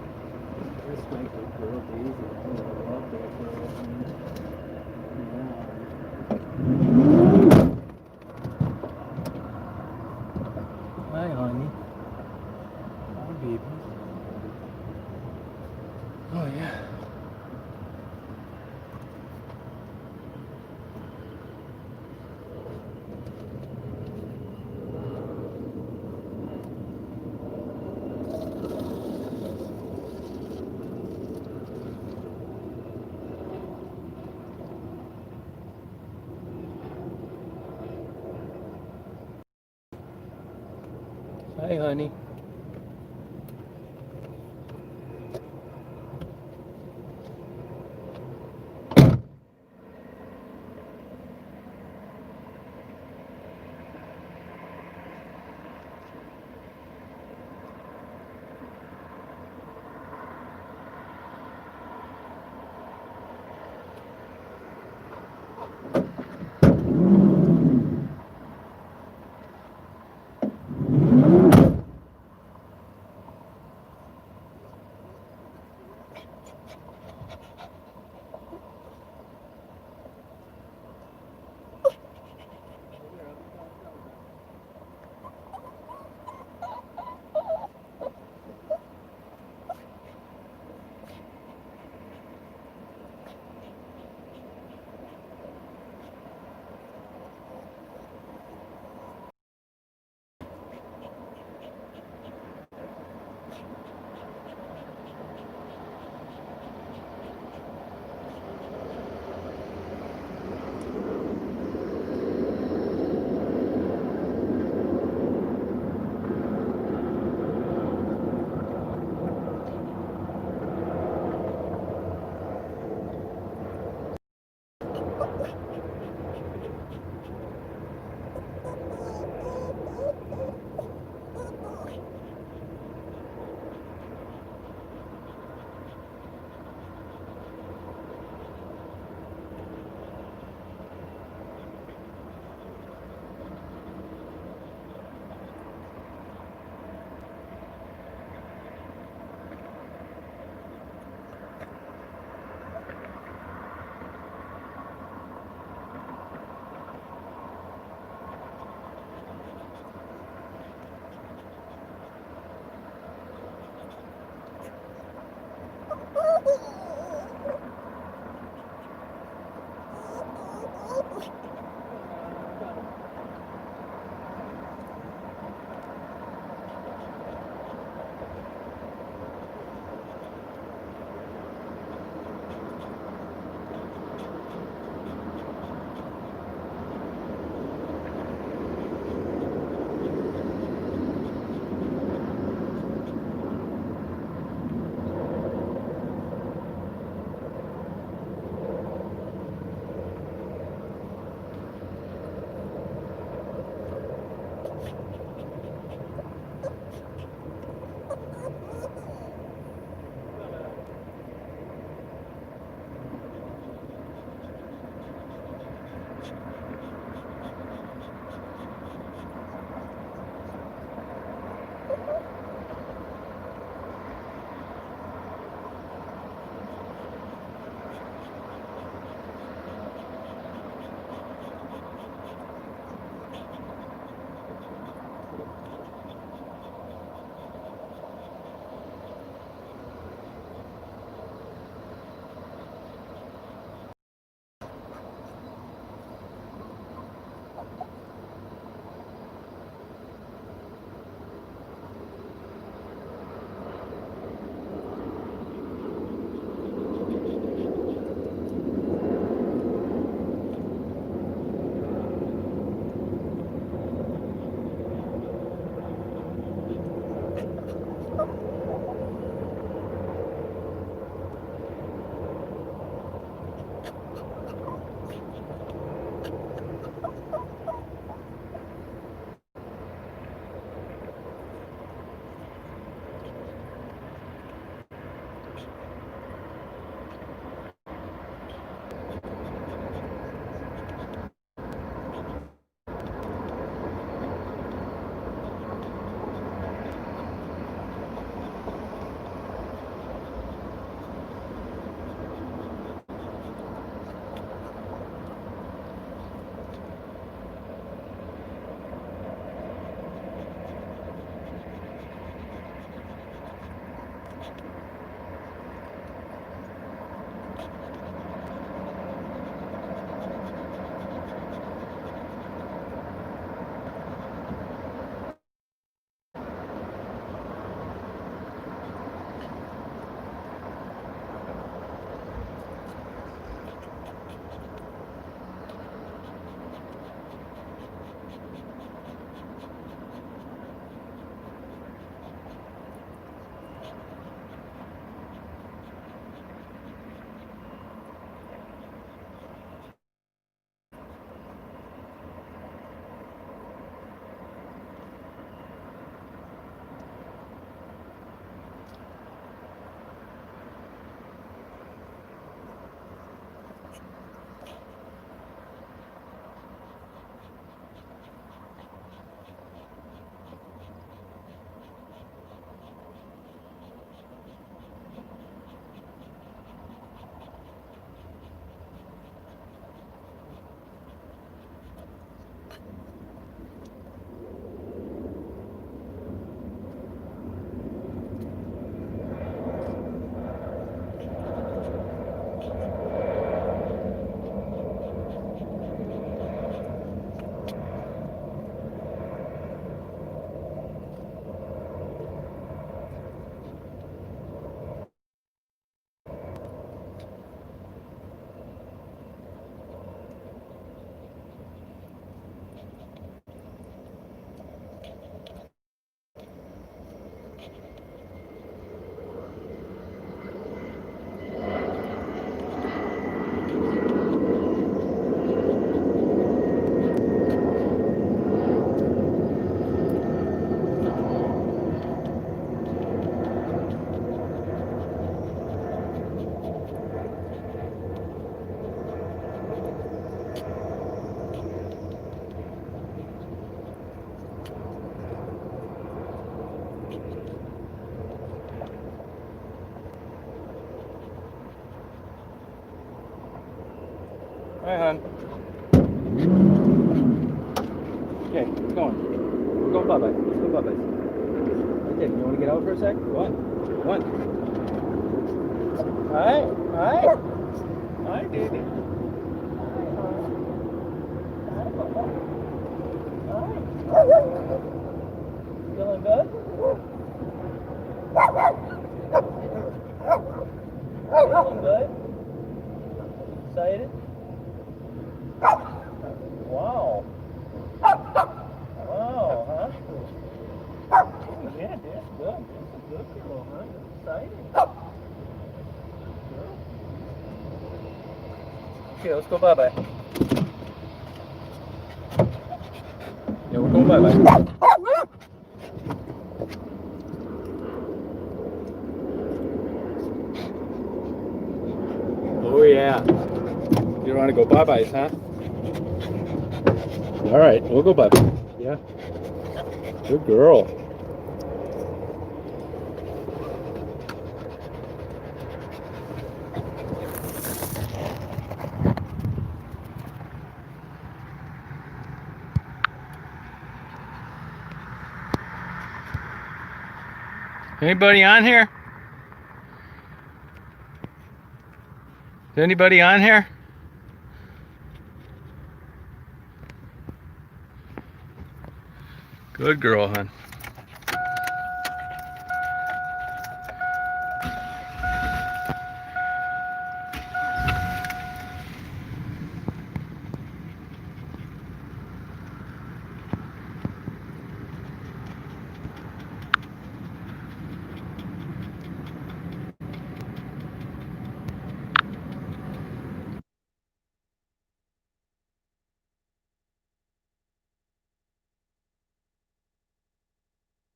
Speaker 2: There's my good girl, Daisy. Oh, I love that girl. Yeah. Hi, honey. Hi, baby. Oh yeah. Hi, honey. Hi, hon. Okay, we're going. We're going bye-bye. Let's go bye-bye. Okay, you want to get out for a sec? Go on. Go on. Hi. Hi. Hi, baby. Hi. Feeling good? Feeling good? Excited? Wow. Wow, huh? Yeah, that's good. That's a good girl, huh? Exciting. Okay, let's go bye-bye. Yeah, we're going bye-bye. Oh, yeah. You don't want to go bye-byes, huh? All right, we'll go bye-bye. Yeah. Good girl.
Speaker 1: Anybody on here? Is anybody on here? Good girl, hon.